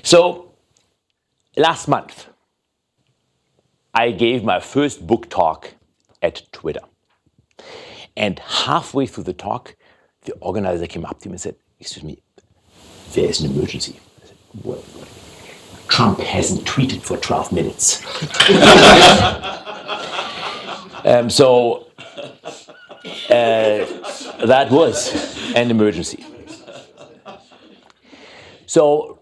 So last month, I gave my first book talk at Twitter. And halfway through the talk, the organizer came up to me and said, "Excuse me, there is an emergency." I said, "What?" "Trump hasn't tweeted for 12 minutes. That was an emergency. So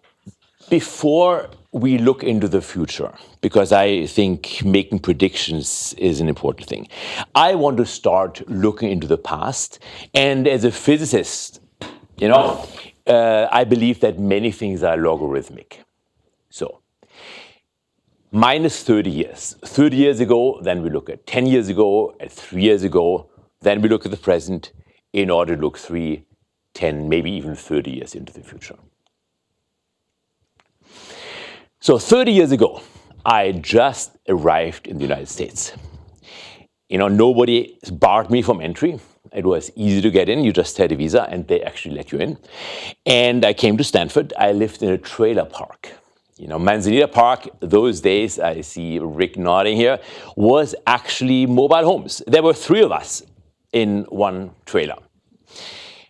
before we look into the future, because I think making predictions is an important thing, I want to start looking into the past. And as a physicist, I believe that many things are logarithmic. So minus 30 years. 30 years ago, then we look at 10 years ago, at 3 years ago, then we look at the present in order to look 3, 10, maybe even 30 years into the future. So 30 years ago, I just arrived in the United States. Nobody barred me from entry. It was easy to get in. You just had a visa and they actually let you in. And I came to Stanford. I lived in a trailer park. Manzanita Park, those days, I see Rick nodding here, was actually mobile homes. There were 3 of us in one trailer.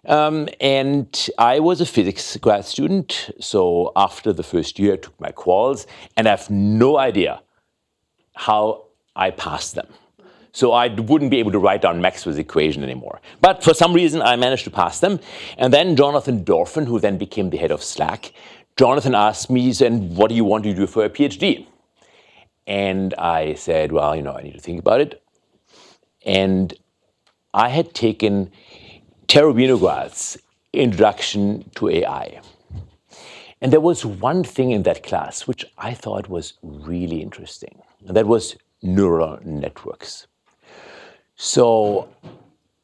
And I was a physics grad student, so after the first year, I took my quals, and I have no idea how I passed them. So I wouldn't be able to write down Maxwell's equation anymore. But for some reason, I managed to pass them. And then Jonathan Dorfman, who then became the head of Slack, Jonathan asked me, he said, "What do you want to do for a PhD?" And I said, well, I need to think about it. And I had taken Terry Winograd's Introduction to AI. And there was one thing in that class which I thought was really interesting, and that was neural networks. So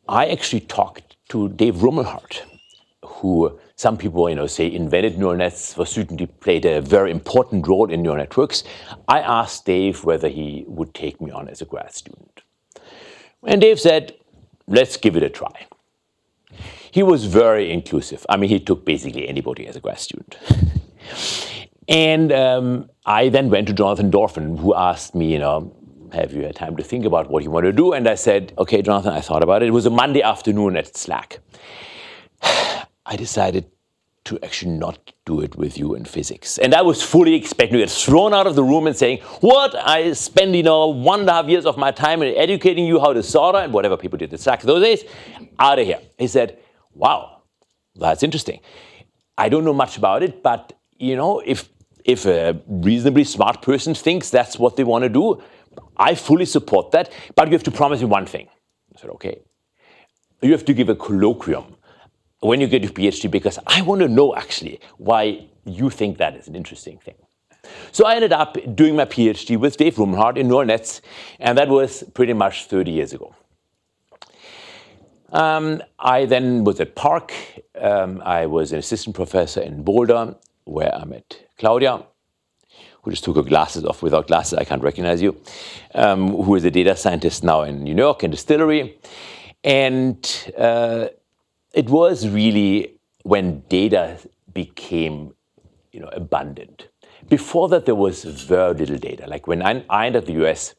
I actually talked to Dave Rumelhart, who some people say invented neural nets, for certainly played a very important role in neural networks. I asked Dave whether he would take me on as a grad student. And Dave said, "Let's give it a try." He was very inclusive. He took basically anybody as a grad student. And I then went to Jonathan Dorfman, who asked me, have you had time to think about what you want to do? And I said, "Okay, Jonathan, I thought about it." It was a Monday afternoon at Slack. I decided to actually not do it with you in physics. And I was fully expecting to get thrown out of the room and saying, "What? I spend 1.5 years of my time in educating you how to solder," and whatever people did at Slack those days, out of here. He said, "Wow, that's interesting. I don't know much about it, but if a reasonably smart person thinks that's what they want to do, I fully support that, but you have to promise me one thing." I said, "Okay. You have to give a colloquium when you get your PhD, because I want to know actually why you think that is an interesting thing." So I ended up doing my PhD with Dave Rumelhart in neural nets, and that was pretty much 30 years ago. I then was at Park. I was an assistant professor in Boulder, where I met Claudia, who just took her glasses off. Without glasses, I can't recognize you, who is a data scientist now in New York, in Distillery. And it was really when data became abundant. Before that, there was very little data. Like when I entered the US,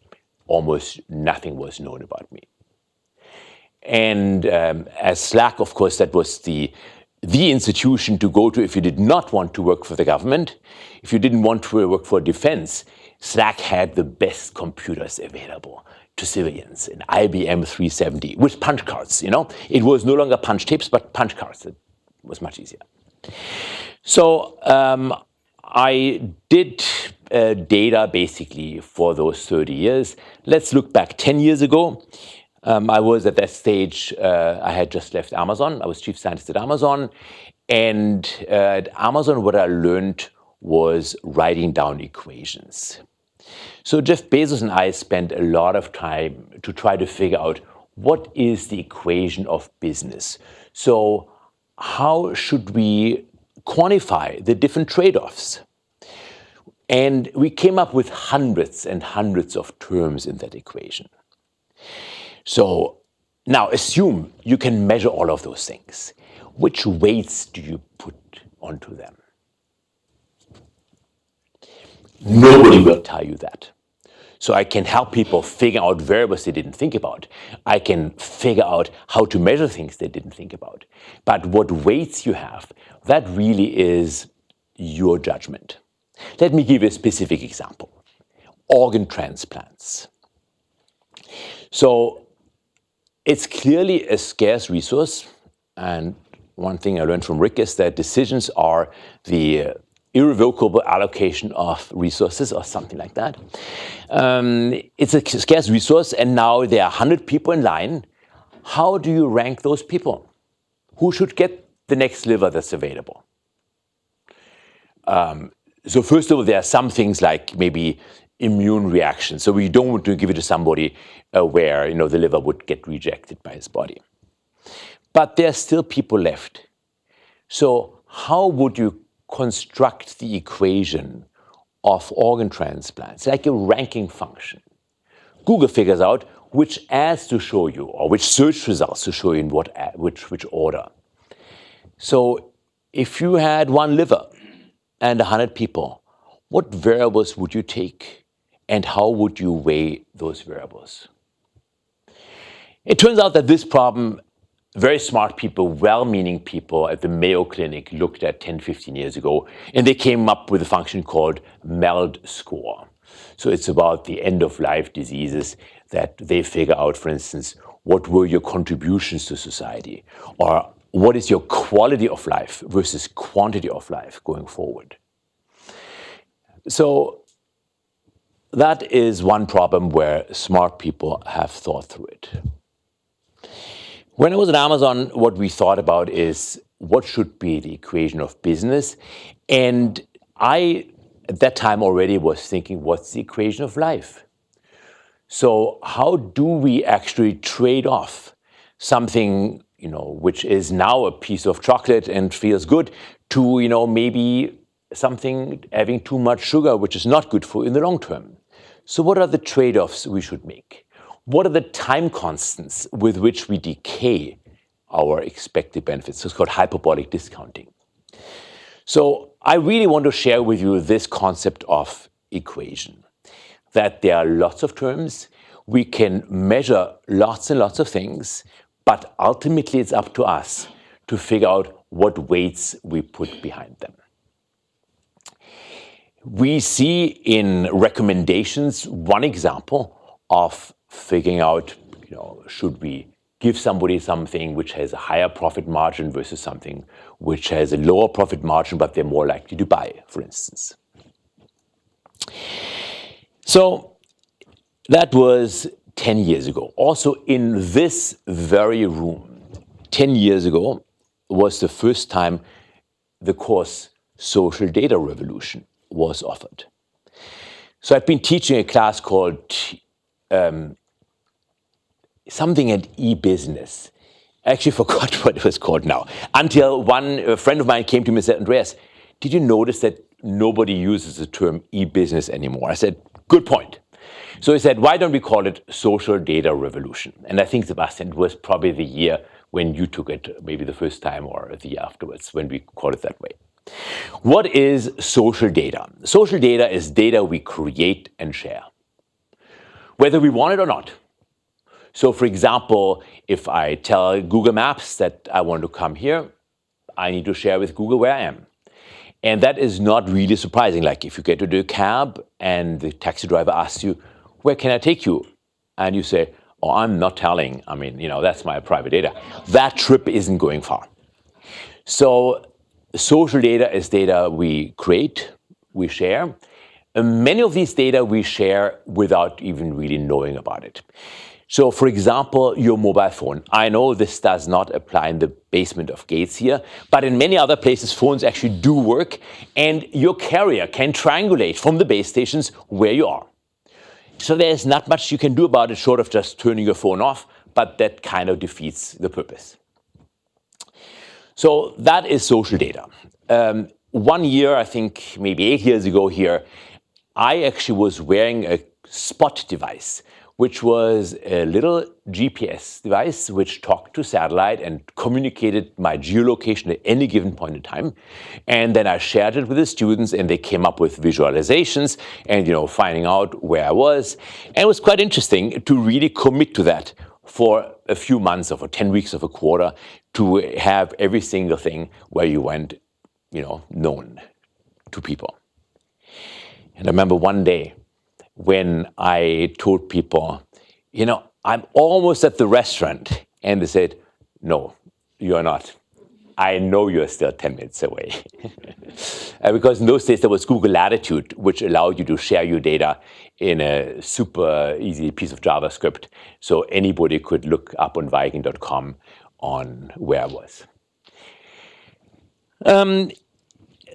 almost nothing was known about me. And as Slack, of course, that was the institution to go to if you did not want to work for the government. If you didn't want to work for defense, Slack had the best computers available to civilians, an IBM 370 with punch cards. It was no longer punch tapes, but punch cards. It was much easier. So I did data basically for those 30 years. Let's look back 10 years ago. I was at that stage, I had just left Amazon. I was chief scientist at Amazon. And at Amazon, what I learned was writing down equations. So Jeff Bezos and I spent a lot of time to try to figure out what is the equation of business. So how should we quantify the different trade-offs? And we came up with hundreds and hundreds of terms in that equation. So now assume you can measure all of those things. Which weights do you put onto them? Nobody will tell you that. So I can help people figure out variables they didn't think about. I can figure out how to measure things they didn't think about. But what weights you have, that really is your judgment. Let me give you a specific example. Organ transplants. So it's clearly a scarce resource. And one thing I learned from Rick is that decisions are the irrevocable allocation of resources or something like that. It's a scarce resource, and now there are 100 people in line. How do you rank those people? Who should get the next liver that's available? So first of all, there are some things like maybe immune reactions. So we don't want to give it to somebody where the liver would get rejected by his body. But there are still people left. So how would you construct the equation of organ transplants, like a ranking function? Google figures out which ads to show you or which search results to show you in which order. So if you had one liver and 100 people, what variables would you take and how would you weigh those variables? It turns out that this problem, very smart people, well-meaning people at the Mayo Clinic looked at 10, 15 years ago, and they came up with a function called MELD score. So it's about the end-of-life diseases that they figure out, for instance, what were your contributions to society, or what is your quality of life versus quantity of life going forward. So that is one problem where smart people have thought through it. When I was at Amazon, what we thought about is what should be the equation of business. And I, at that time already, was thinking, what's the equation of life? So how do we actually trade off something, which is now a piece of chocolate and feels good, to, maybe something having too much sugar, which is not good for you in the long term? So what are the trade-offs we should make? What are the time constants with which we decay our expected benefits? So it's called hyperbolic discounting. So I really want to share with you this concept of equation, that there are lots of terms, we can measure lots and lots of things, but ultimately it's up to us to figure out what weights we put behind them. We see in recommendations one example of figuring out, should we give somebody something which has a higher profit margin versus something which has a lower profit margin, but they're more likely to buy, for instance. So that was 10 years ago. Also in this very room, 10 years ago, was the first time the course Social Data Revolution was offered. So I'd been teaching a class called something at e-business. I actually forgot what it was called now. Until a friend of mine came to me and said, Andreas, did you notice that nobody uses the term e-business anymore? I said, good point. So he said, why don't we call it Social Data Revolution? And I think, Sebastian, it was probably the year when you took it, maybe the first time or the year afterwards, when we called it that way. What is social data? Social data is data we create and share, whether we want it or not. So for example, if I tell Google Maps that I want to come here, I need to share with Google where I am. And that is not really surprising. Like if you get into a cab and the taxi driver asks you, where can I take you? And you say, oh, I'm not telling. I mean, that's my private data. That trip isn't going far. So social data is data we create, we share. And many of these data we share without even really knowing about it. So for example, your mobile phone. I know this does not apply in the basement of Gates here, but in many other places, phones actually do work, and your carrier can triangulate from the base stations where you are. So there's not much you can do about it short of just turning your phone off, but that kind of defeats the purpose. So that is social data. 1 year, I think maybe 8 years ago here, I actually was wearing a spot device, which was a little GPS device which talked to satellite and communicated my geolocation at any given point in time. And then I shared it with the students, and they came up with visualizations and, finding out where I was. And it was quite interesting to really commit to that for a few months or for 10 weeks of a quarter, to have every single thing where you went, known to people. And I remember one day when I told people, I'm almost at the restaurant. And they said, no, you're not. I know you're still 10 minutes away. Because in those days, there was Google Latitude, which allowed you to share your data in a super easy piece of JavaScript. So anybody could look up on Weigend.com on where I was.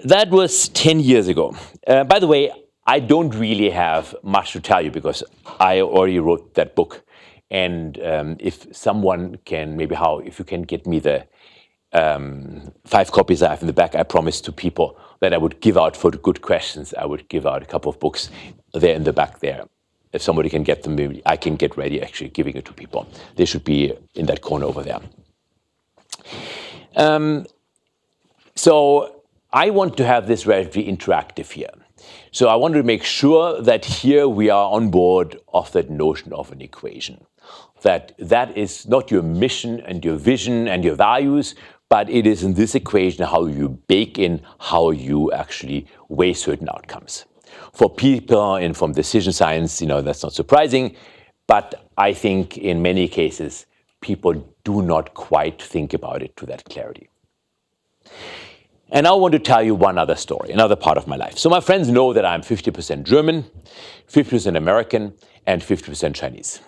That was 10 years ago. By the way, I don't really have much to tell you because I already wrote that book. And if someone can, if you can get me the 5 copies I have in the back, I promised to people that I would give out for the good questions. I would give out a couple of books there in the back there. If somebody can get them, maybe I can get ready actually giving it to people. They should be in that corner over there. So I want to have this relatively interactive here. So I want to make sure that here we are on board of that notion of an equation. That is not your mission and your vision and your values, but it is in this equation how you bake in how you actually weigh certain outcomes. For people and from decision science, that's not surprising, but I think in many cases, people do not quite think about it to that clarity. And I want to tell you one other story, another part of my life. So my friends know that I'm 50% German, 50% American, and 50% Chinese.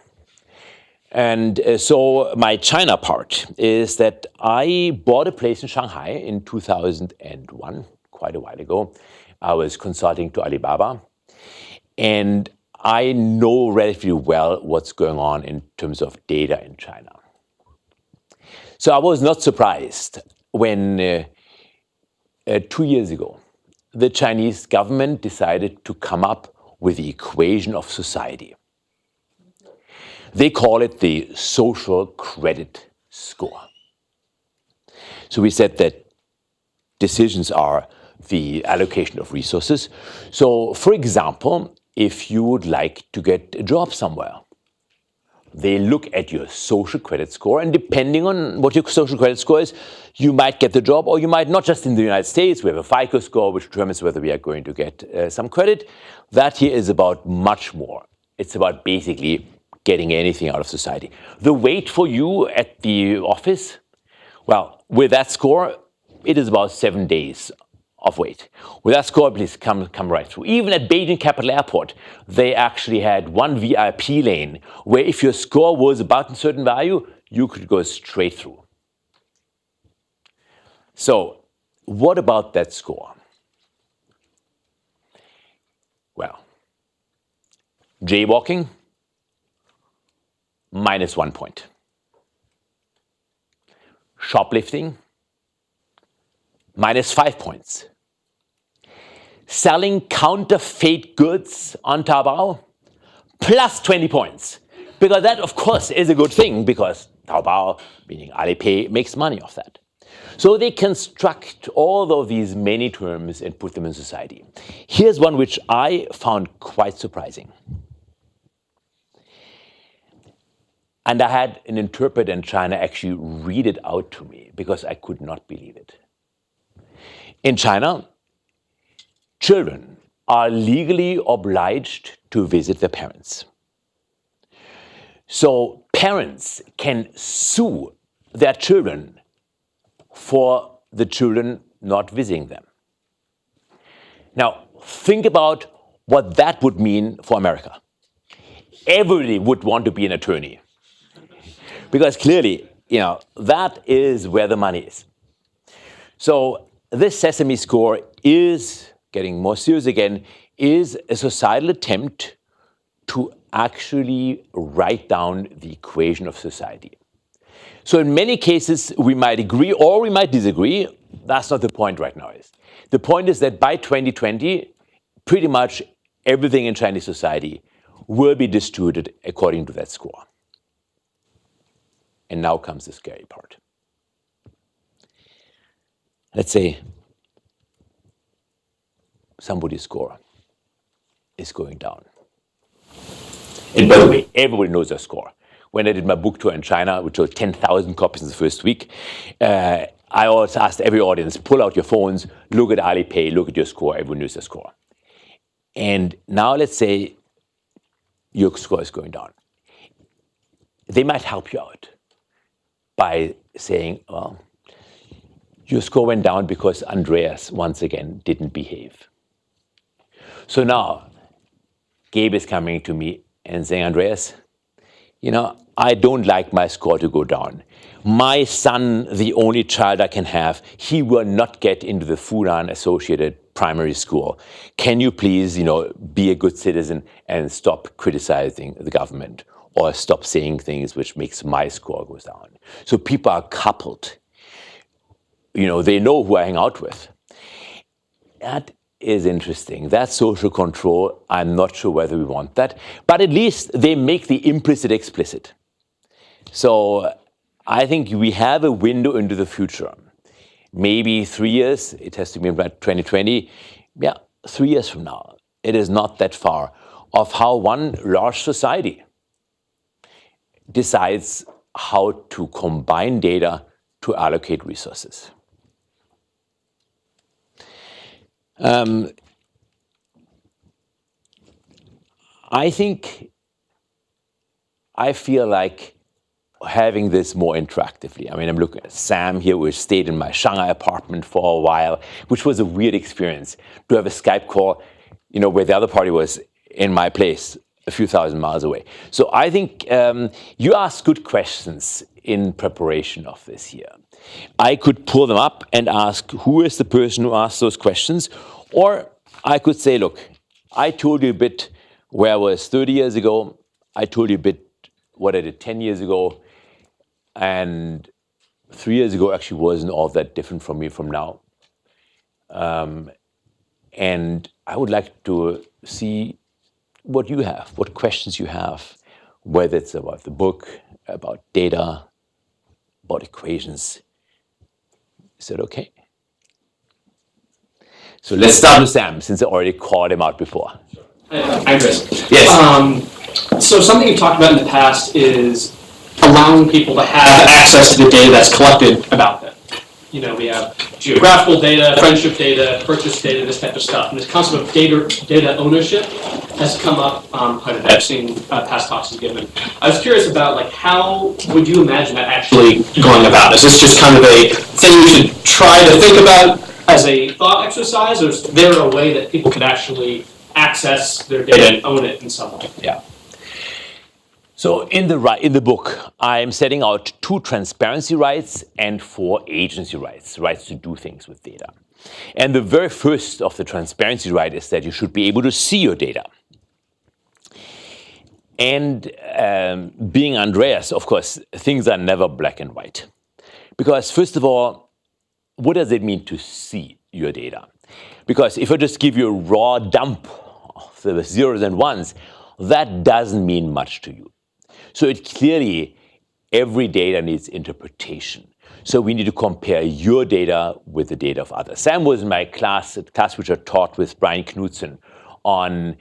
And so my China part is that I bought a place in Shanghai in 2001, quite a while ago. I was consulting to Alibaba, and I know relatively well what's going on in terms of data in China. So I was not surprised when 2 years ago, the Chinese government decided to come up with the equation of society. They call it the social credit score. So we said that decisions are the allocation of resources. So, for example, if you would like to get a job somewhere, they look at your social credit score, and depending on what your social credit score is, you might get the job or you might not. Just in the United States, we have a FICO score which determines whether we are going to get some credit. That here is about much more. It's about basically getting anything out of society. The wait for you at the office, well, with that score, it is about 7 days of wait. With that score, please come right through. Even at Beijing Capital Airport, they actually had one VIP lane where if your score was about a certain value, you could go straight through. So what about that score? Well, jaywalking, -1 point. Shoplifting, -5 points. Selling counterfeit goods on Taobao, +20 points. Because that, of course, is a good thing, because Taobao, meaning Alipay, makes money off that. So they construct all of these many terms and put them in society. Here's one which I found quite surprising. And I had an interpreter in China actually read it out to me because I could not believe it. In China, children are legally obliged to visit their parents. So parents can sue their children for the children not visiting them. Now, think about what that would mean for America. Everybody would want to be an attorney. Because clearly, that is where the money is. So this Sesame score is, getting more serious again, is a societal attempt to actually write down the equation of society. So in many cases, we might agree or we might disagree. That's not the point right now. The point is that by 2020, pretty much everything in Chinese society will be distributed according to that score. And now comes the scary part. Let's say somebody's score is going down. And by the way, everybody knows their score. When I did my book tour in China, which sold 10,000 copies in the first week, I always asked every audience, pull out your phones, look at Alipay, look at your score. Everyone knows their score. And now let's say your score is going down. They might help you out by saying, well, your score went down because Andreas, once again, didn't behave. So now, Gabe is coming to me and saying, Andreas, you know, I don't like my score to go down. My son, the only child I can have, he will not get into the Fudan-associated primary school. Can you please, you know, be a good citizen and stop criticizing the government or stop saying things which makes my score goes down? So people are coupled. You know, they know who I hang out with. That is interesting. That social control, I'm not sure whether we want that, but at least they make the implicit explicit. So I think we have a window into the future. Maybe 3 years, it has to be about 2020. Yeah, 3 years from now, it is not that far, of how one large society decides how to combine data to allocate resources. I feel like having this more interactively. I mean, I'm looking at Sam here, who stayed in my Shanghai apartment for a while, which was a weird experience to have a Skype call, you know, where the other party was in my place a few thousand miles away. So I think you asked good questions in preparation of this here. I could pull them up and ask, who is the person who asked those questions? Or I could say, look, I told you a bit where I was 30 years ago. I told you a bit what I did 10 years ago. And 3 years ago actually wasn't all that different from me from now. And I would like to see what you have, what questions you have, whether it's about the book, about data, about equations. Is that okay? So let's start with Sam, since I already called him out before. Andreas. Yes. So something you talked about in the past is allowing people to have access to the data that's collected about them. You know, we have geographical data, friendship data, purchase data, this type of stuff. And this concept of data ownership has come up quite a bit. I've seen past talks you've given. I was curious about, like, how would you imagine that actually going about? Is this just kind of a thing you should try to think about as a thought exercise, or is there a way that people could actually access their data and own it in some way? Yeah. So in the book, I'm setting out 2 transparency rights and 4 agency rights, rights to do things with data. And the very first of the transparency right is that you should be able to see your data. And being Andreas, of course, things are never black and white. Because first of all, what does it mean to see your data? Because if I just give you a raw dump of the zeros and ones, that doesn't mean much to you. So it clearly, every data needs interpretation. So we need to compare your data with the data of others. Sam was in my class which I taught with Brian Knudsen on.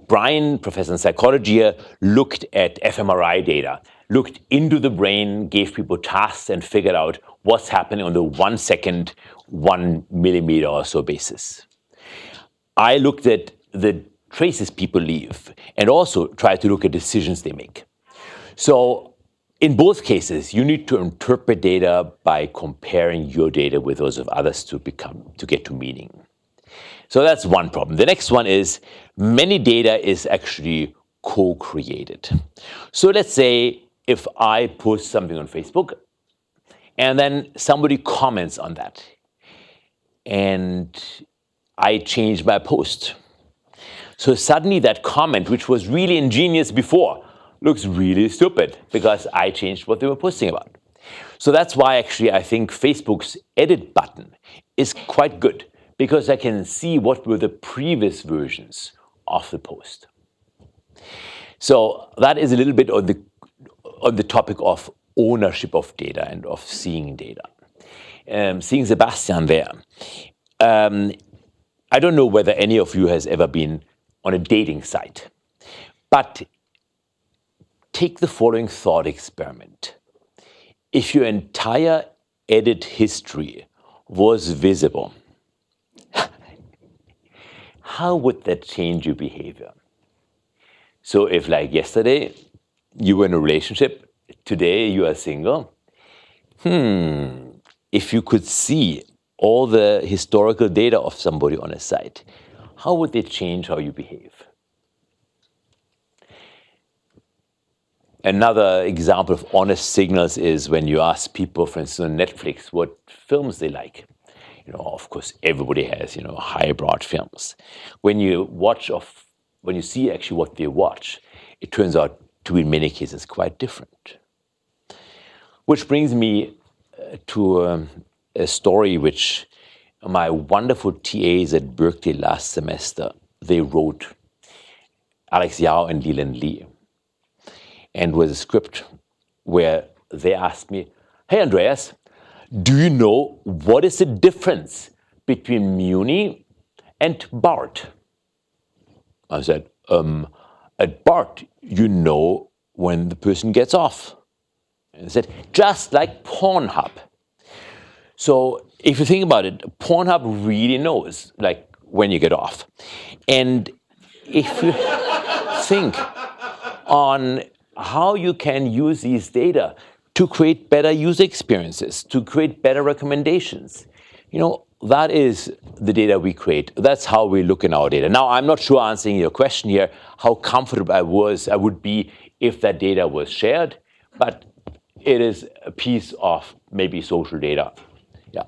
Brian, professor in psychology here, looked at fMRI data, looked into the brain, gave people tasks, and figured out what's happening on the 1 second, 1 millimeter or so basis. I looked at the traces people leave and also tried to look at decisions they make. So in both cases, you need to interpret data by comparing your data with those of others to get to meaning. So that's one problem. The next one is many data is actually co-created. So let's say if I post something on Facebook and then somebody comments on that and I change my post. So suddenly that comment, which was really ingenious before, looks really stupid because I changed what they were posting about. So that's why actually I think Facebook's edit button is quite good, because I can see what were the previous versions of the post. So that is a little bit on the topic of ownership of data and of seeing data. Seeing Sebastian there. I don't know whether any of you has ever been on a dating site, but take the following thought experiment. If your entire edit history was visible, how would that change your behavior? So if, like yesterday, you were in a relationship, today you are single, if you could see all the historical data of somebody on a site, how would it change how you behave? Another example of honest signals is when you ask people, for instance, on Netflix, what films they like. Of course, everybody has, highbrow films. When you see actually what they watch, it turns out to be, in many cases, quite different. Which brings me to a story which my wonderful TAs at Berkeley last semester, they wrote, Alex Yao and Leland Lee. And with a script where they asked me, hey, Andreas, do you know what is the difference between Muni and BART? I said, at BART, you know when the person gets off. And they said, just like Pornhub. So if you think about it, Pornhub really knows, like, when you get off. And if you think on how you can use these data to create better user experiences, to create better recommendations, that is the data we create. That's how we look in our data. Now, I'm not sure answering your question here, how comfortable I would be if that data was shared, but it is a piece of maybe social data. Yeah.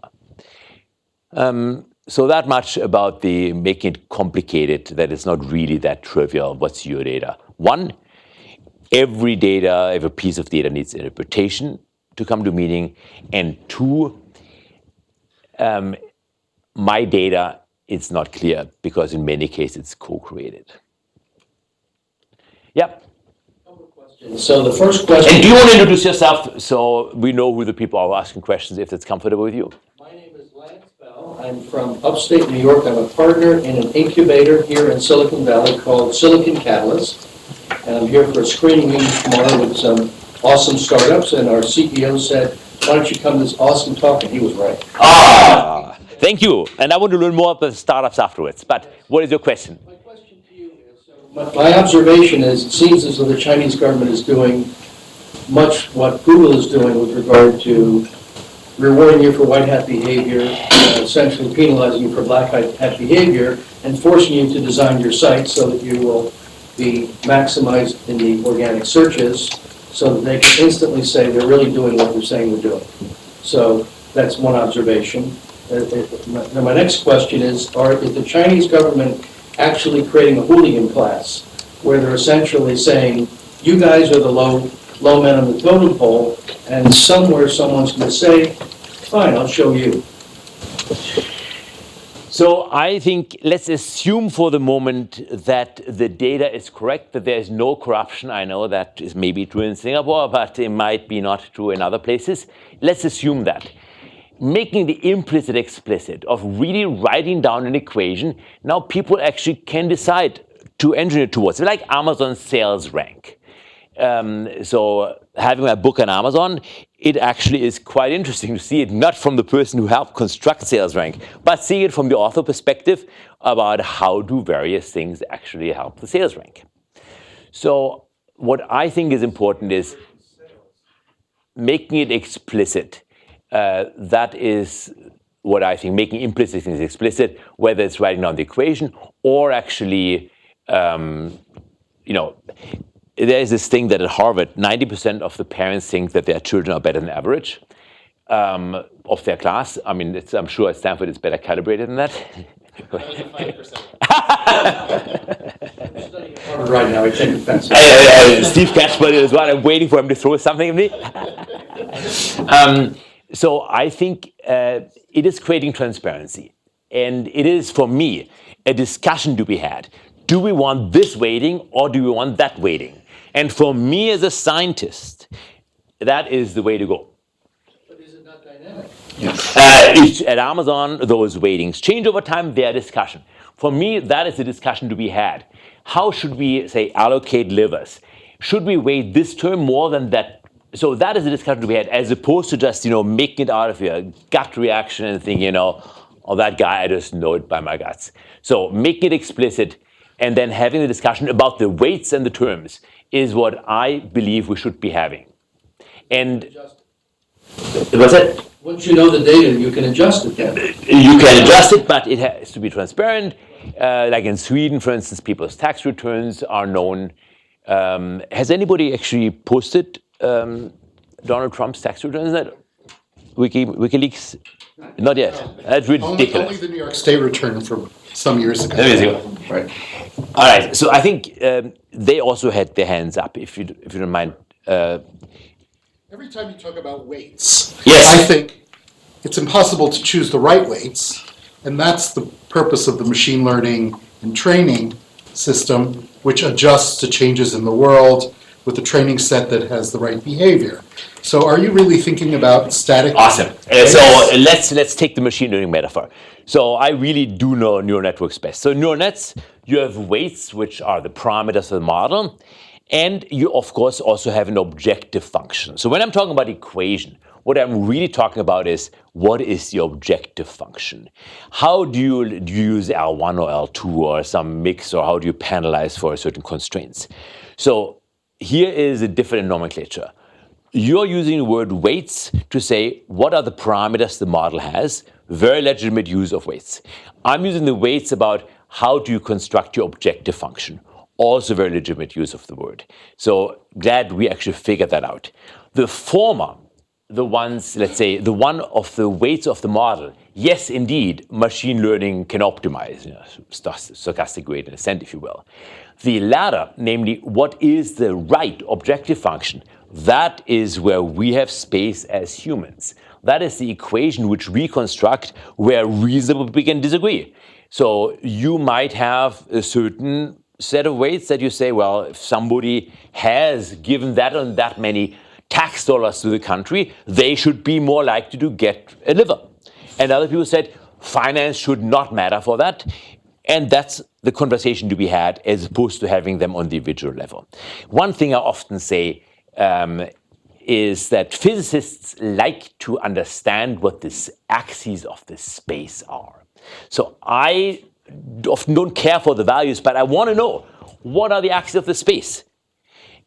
So that much about the making it complicated, that it's not really that trivial. What's your data? One, every piece of data needs interpretation to come to meaning. And two, my data, it's not clear because in many cases it's co-created. Yeah. So the first question. And do you want to introduce yourself so we know who the people are asking questions, if it's comfortable with you? My name is Lance Bell. I'm from upstate New York. I'm a partner in an incubator here in Silicon Valley called Silicon Catalyst. And I'm here for a screening meeting tomorrow with some awesome startups. And our CEO said, why don't you come to this awesome talk? And he was right. Thank you. And I want to learn more about the startups afterwards. But what is your question? My question to you is, my observation is, it seems as though the Chinese government is doing much what Google is doing with regard to rewarding you for white hat behavior, essentially penalizing you for black hat behavior, and forcing you to design your site so that you will be maximized in the organic searches so that they can instantly say they're really doing what they're saying they're doing. So that's one observation. Now my next question is the Chinese government actually creating a hooligan class where they're essentially saying, you guys are the low men on the totem pole, and somewhere someone's going to say, fine, I'll show you. So I think let's assume for the moment that the data is correct, that there is no corruption. I know that is maybe true in Singapore, but it might be not true in other places. Let's assume that. Making the implicit explicit of really writing down an equation, now people actually can decide to engineer towards it, like Amazon sales rank. So having a book on Amazon, it actually is quite interesting to see it not from the person who helped construct sales rank, but seeing it from the author perspective about how do various things actually help the sales rank. So what I think is important is making it explicit. That is what I think, making implicit things explicit, whether it's writing down the equation or actually, there is this thing that at Harvard, 90% of the parents think that their children are better than average of their class. I mean, I'm sure at Stanford it's better calibrated than that. Harvard right now, I take offense. Steve Cashman is what I'm waiting for him to throw something at me. So I think it is creating transparency. And it is, for me, a discussion to be had. do we want this weighting or do we want that weighting? And for me as a scientist, that is the way to go. But is it not dynamic? At Amazon, those weightings change over time, their discussion. For me, that is the discussion to be had. How should we, say, allocate livers? Should we weigh this term more than that? So that is the discussion to be had, as opposed to just, making it out of your gut reaction and thinking, oh, that guy, I just know it by my guts. So making it explicit and then having the discussion about the weights and the terms is what I believe we should be having. And what's that? Once you know the data, you can adjust it then. You can adjust it, but it has to be transparent. Like in Sweden, for instance, people's tax returns are known. Has anybody actually posted Donald Trump's tax returns? Is that WikiLeaks? Not yet. That's ridiculous. Only the New York State return from some years ago. There you go. Right. All right. So I think they also had their hands up, if you don't mind. Every time you talk about weights, Yes. I think it's impossible to choose the right weights, and that's the purpose of the machine learning and training system, which adjusts to changes in the world with a training set that has the right behavior. So are you really thinking about static? Awesome. weights? So let's take the machine learning metaphor. So I really do know neural networks best. So neural nets, you have weights, which are the parameters of the model. And you, of course, also have an objective function. So when I'm talking about equation, what I'm really talking about is, what is the objective function? How do you use L1 or L2 or some mix, or how do you penalize for certain constraints? So here is a different nomenclature. You're using the word weights to say, what are the parameters the model has? Very legitimate use of weights. I'm using the weights about how do you construct your objective function? Also very legitimate use of the word. So glad we actually figured that out. The former, the ones, let's say, the one of the weights of the model, yes, indeed, machine learning can optimize, stochastic gradient descent, if you will. The latter, namely, what is the right objective function, that is where we have space as humans. That is the equation which we construct where reasonably we can disagree. So you might have a certain set of weights that you say, well, if somebody has given that and that many tax dollars to the country, they should be more likely to get a liver. And other people said, finance should not matter for that. And that's the conversation to be had as opposed to having them on the individual level. One thing I often say is that physicists like to understand what the axes of the space are. So I often don't care for the values, but I want to know, what are the axes of the space?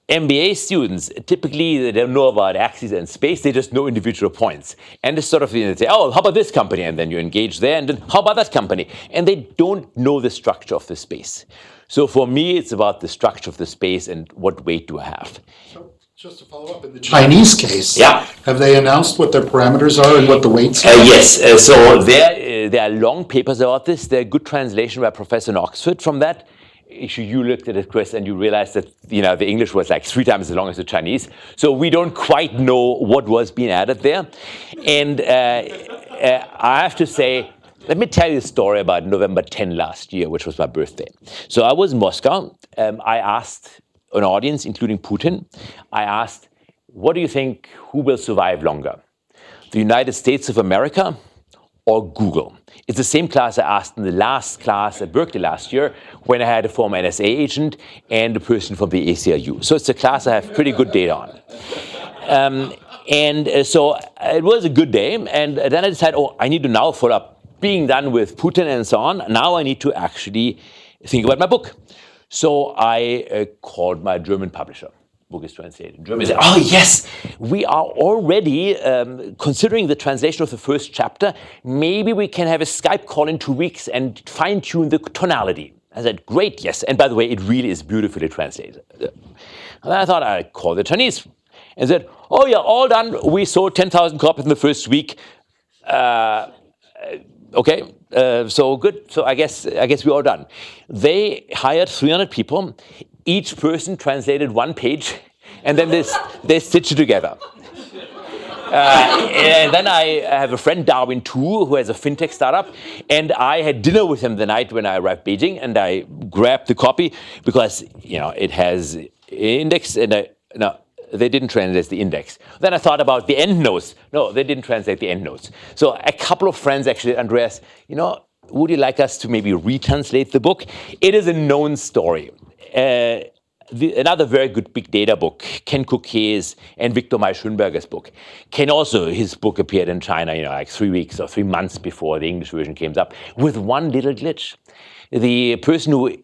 MBA students, typically they don't know about axes and space, they just know individual points. And it's sort of, they say, oh, how about this company? And then you engage there, and then how about that company? And they don't know the structure of the space. So for me, it's about the structure of the space and what weight do I have. So just to follow up, in the Chinese case, have they announced what their parameters are and what the weights are? Yes, so there are long papers about this. There are good translation by a professor in Oxford from that. You looked at it, Chris, and you realized that the English was like 3 times as long as the Chinese. So we don't quite know what was being added there. And I have to say, let me tell you a story about November 10 last year, which was my birthday. So I was in Moscow. I asked an audience, including Putin, I asked, what do you think, who will survive longer? The United States of America or Google? It's the same class I asked in the last class at Berkeley last year when I had a former NSA agent and a person from the ACLU. So it's a class I have pretty good data on. So it was a good day. And then I decided, I need to now follow up. Being done with Putin and so on, now I need to actually think about my book. So I called my German publisher. Book is translated in German. They said, oh yes, we are already considering the translation of the first chapter. Maybe we can have a Skype call in 2 weeks and fine tune the tonality. I said, great, yes. And by the way, it really is beautifully translated. And then I thought I'd call the Chinese and said, oh yeah, all done. We sold 10,000 copies in the first week. Okay, so good. So I guess we're all done. They hired 300 people. Each person translated 1 page, and then they stitched it together. And then I have a friend, Darwin too, who has a fintech startup. And I had dinner with him the night when I arrived Beijing, and I grabbed the copy because, it has index, and no, they didn't translate the index. Then I thought about the endnotes. No, they didn't translate the endnotes. So a couple of friends actually, Andreas, would you like us to maybe retranslate the book? It is a known story. Another very good big data book, Ken Coquet's and Victor May-Schönberger's book. His book appeared in China, like 3 weeks or 3 months before the English version came up, with one little glitch. The person who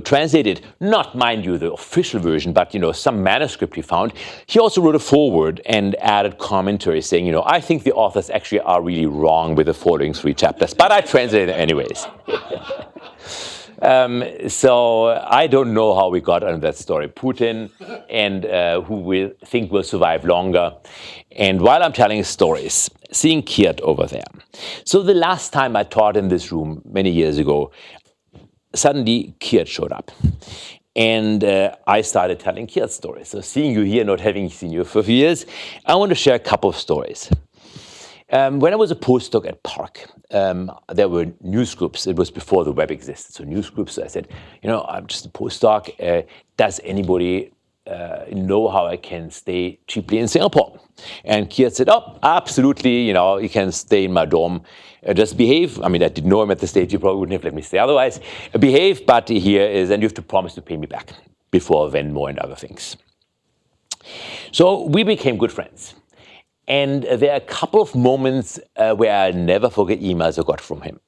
translated, not mind you the official version, but some manuscript he found, he also wrote a foreword and added commentary saying, I think the authors actually are really wrong with the following 3 chapters, but I translated them anyways. So I don't know how we got on that story. Putin and who will survive longer. And while I'm telling stories, seeing Kiert over there. So the last time I taught in this room many years ago, suddenly Kiert showed up. And I started telling Kiert stories. So seeing you here, not having seen you for a few years, I want to share a couple of stories. When I was a postdoc at Park, there were news groups. It was before the web existed. So news groups, so I said, I'm just a postdoc. Does anybody know how I can stay cheaply in Singapore? And Kiert said, oh, absolutely, you can stay in my dorm. Just behave. I mean, I didn't know him at the stage. He probably wouldn't have let me stay otherwise. Behave, but here is, and you have to promise to pay me back before Venmo and other things. So we became good friends. And there are a couple of moments where I'll never forget emails I got from him.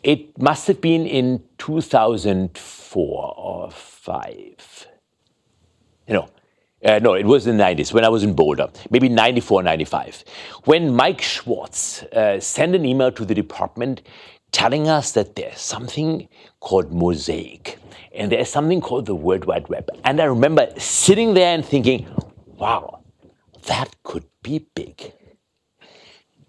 It must have been in 2004 or 5. No, it was in the 90s when I was in Boulder, maybe 94, 95. When Mike Schwartz sent an email to the department telling us that there's something called Mosaic and there's something called the World Wide Web. And I remember sitting there and thinking, wow, that could be big.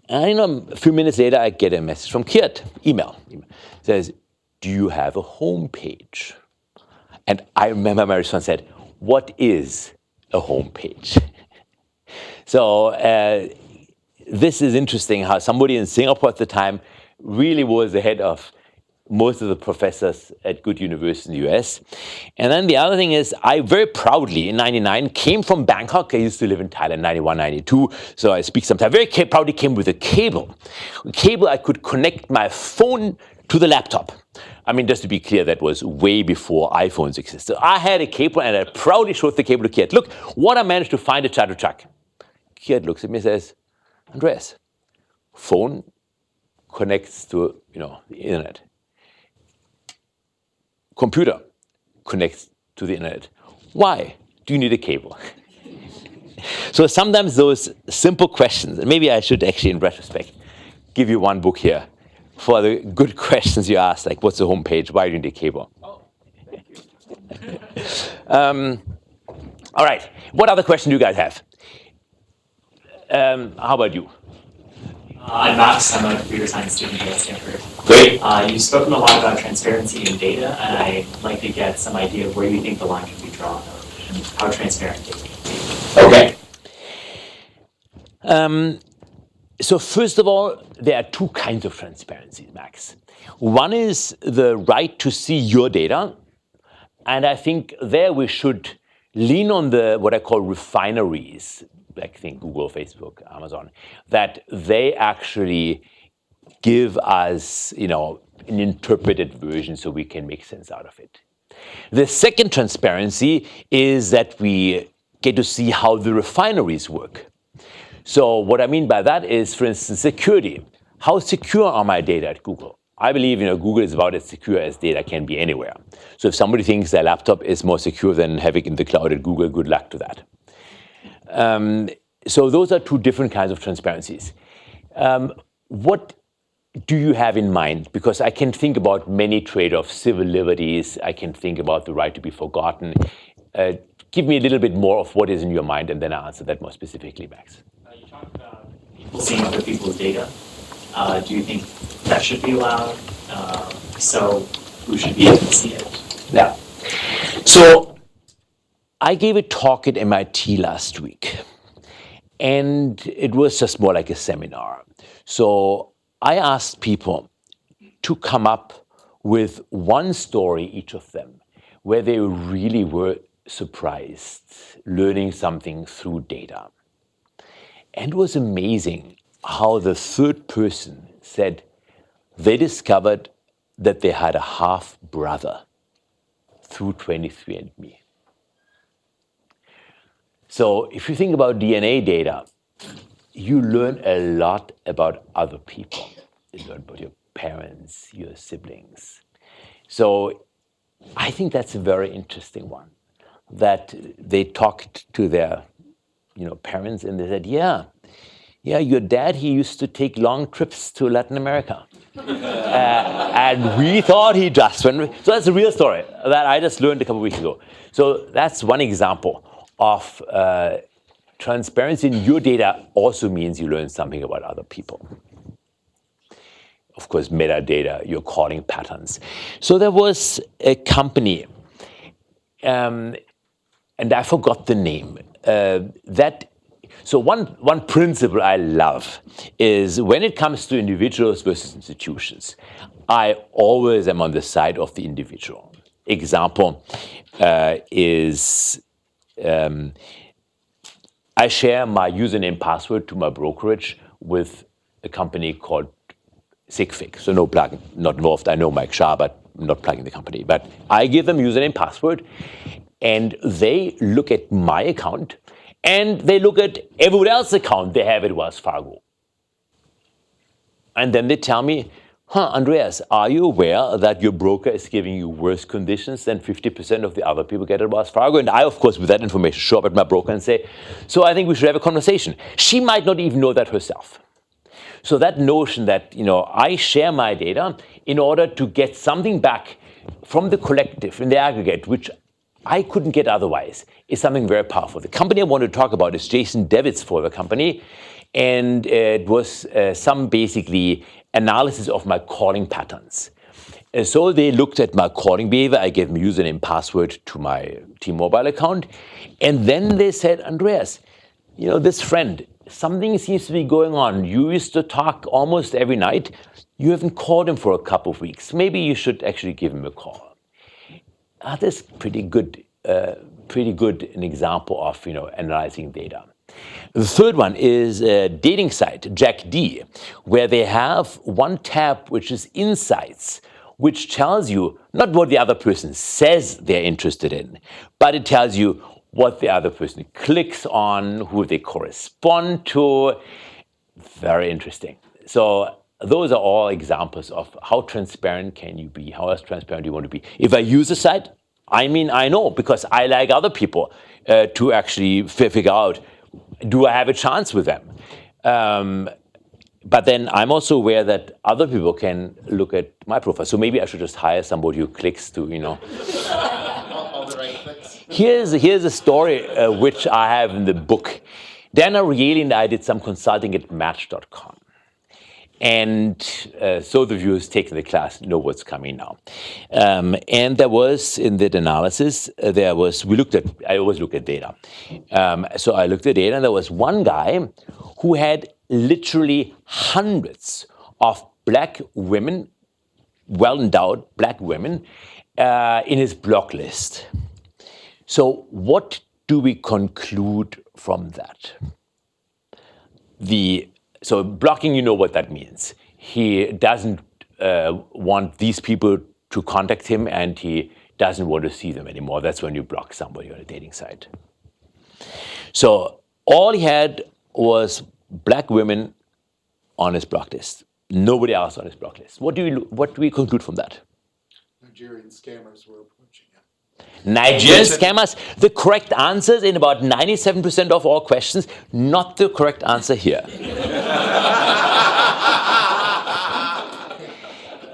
And a few minutes later, I get a message from Kiert, email. It says, do you have a homepage? And I remember my response said, what is a homepage? So this is interesting how somebody in Singapore at the time really was the head of most of the professors at good universities in the US. And then the other thing is, I very proudly, in 99, came from Bangkok. I used to live in Thailand, 91, 92, so I speak sometimes. Very proudly came with a cable. A cable I could connect my phone to the laptop. I mean, just to be clear, that was way before iPhones existed. I had a cable, and I proudly showed the cable to Kiert. Look, what I managed to find at Chatuchak. Kiert looks at me and says, Andreas, phone connects to, the internet. Computer connects to the internet. Why do you need a cable? So sometimes those simple questions, and maybe I should actually, in retrospect, give you one book here for the good questions you asked, like what's the homepage, why do you need a cable? Oh, thank you. All right, what other question do you guys have? How about you? I'm Max. I'm a computer science student here at Stanford. Great. You've spoken a lot about transparency in data, and I'd like to get some idea of where you think the line can be drawn and how transparent data can be. Okay. So first of all, there are 2 kinds of transparency, Max. One is the right to see your data, and I think there we should lean on what I call refineries, like think Google, Facebook, Amazon, that they actually give us, an interpreted version so we can make sense out of it. The second transparency is that we get to see how the refineries work. So what I mean by that is, for instance, security. How secure are my data at Google? I believe Google is about as secure as data can be anywhere. So if somebody thinks their laptop is more secure than having it in the cloud at Google, good luck to that. So those are 2 different kinds of transparencies. What do you have in mind? Because I can think about many trade-offs, civil liberties. I can think about the right to be forgotten. Give me a little bit more of what is in your mind, and then I'll answer that more specifically, Max. You talked about people seeing other people's data. Do you think that should be allowed? So who should be able to see it? Yeah. So I gave a talk at MIT last week. And it was just more like a seminar. So I asked people to come up with one story, each of them, where they really were surprised, learning something through data. And it was amazing how the third person said they discovered that they had a half-brother through 23andMe. So if you think about DNA data, you learn a lot about other people. You learn about your parents, your siblings. So I think that's a very interesting one, that they talked to their parents and they said, yeah, your dad, he used to take long trips to Latin America. And we thought he just went. So that's a real story that I just learned a couple of weeks ago. So that's one example of transparency in your data also means you learn something about other people. Of course, metadata, your calling patterns. So there was a company, and I forgot the name, so one principle I love is when it comes to individuals versus institutions, I always am on the side of the individual. Example is I share my username password to my brokerage with a company called SigFig. So no plug, not involved. I know Mike Shah, but not plugging the company. But I give them username password, and they look at my account, and they look at everyone else's account they have at Wells Fargo. And then they tell me, Andreas, are you aware that your broker is giving you worse conditions than 50% of the other people get at Wells Fargo? And I, of course, with that information, show up at my broker and say, so I think we should have a conversation. She might not even know that herself. So that notion that, I share my data in order to get something back from the collective, in the aggregate, which I couldn't get otherwise, is something very powerful. The company I want to talk about is Stephens-Davidowitz for the company, and it was some basically analysis of my calling patterns. So they looked at my calling behavior. I gave them username password to my T-Mobile account, and then they said, Andreas, this friend, something seems to be going on. You used to talk almost every night. You haven't called him for a couple of weeks. Maybe you should actually give him a call. That's pretty good an example of analyzing data. The third one is a dating site, Jack D, where they have one tab which is Insights, which tells you not what the other person says they're interested in, but it tells you what the other person clicks on, who they correspond to. Very interesting. So those are all examples of how transparent can you be, how transparent do you want to be. If I use a site, I know because I like other people to actually figure out, do I have a chance with them? But then I'm also aware that other people can look at my profile. So maybe I should just hire somebody who clicks to, All the right clicks. Here's a story which I have in the book. Dana Rieli and I did some consulting at Match.com. And so the viewers taking the class know what's coming now. And there was, in that analysis, I always look at data. So I looked at data, and there was one guy who had literally hundreds of black women, well-endowed black women, in his block list. So what do we conclude from that? So blocking, you know what that means. He doesn't want these people to contact him, and he doesn't want to see them anymore. That's when you block somebody on a dating site. So all he had was black women on his block list. Nobody else on his block list. What do we conclude from that? Nigerian scammers were approaching him. Nigerian scammers. The correct answers in about 97% of all questions. Not the correct answer here.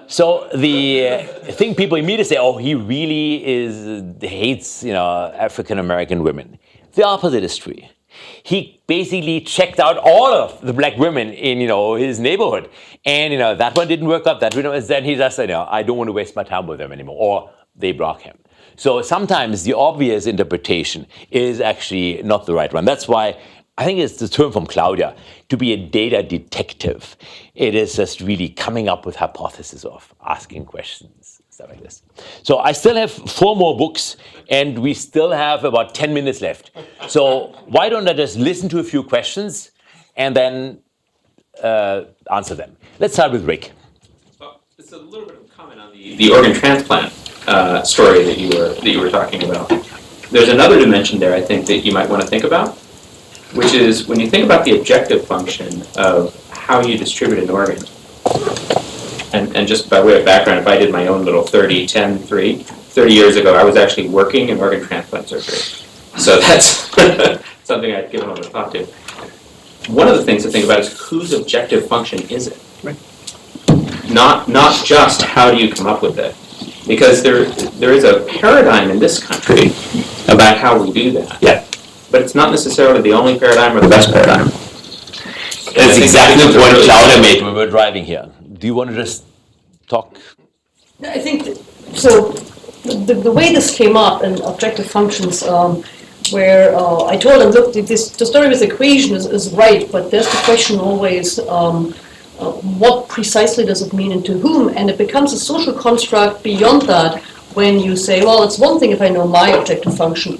So the thing people immediately say, oh, he really hates, African American women. The opposite is true. He basically checked out all of the black women in, his neighborhood, and that one didn't work out. Then he just said, I don't want to waste my time with them anymore, or they block him. So sometimes the obvious interpretation is actually not the right one. That's why I think it's the term from Claudia, to be a data detective. It is just really coming up with hypotheses of asking questions, stuff like this. So I still have 4 more books, and we still have about 10 minutes left. So why don't I just listen to a few questions and then answer them. Let's start with Rick. Well, it's a little bit of a comment on the organ transplant story that you were talking about. There's another dimension there, I think, that you might want to think about, which is when you think about the objective function of how you distribute an organ. And just by way of background, if I did my own little 30 years ago, I was actually working in organ transplant surgery. So that's something I'd given a lot of thought to. One of the things to think about is whose objective function is it? Right. Not just how do you come up with it. Because there is a paradigm in this country about how we do that. Yeah. But it's not necessarily the only paradigm or the best paradigm. That's exactly the point Claudia made when we were driving here. Do you want to just talk? I think, so the way this came up in objective functions, where I told them, look, the story with the equation is right, but there's the question always, what precisely does it mean and to whom? And it becomes a social construct beyond that when you say, well, it's one thing if I know my objective function.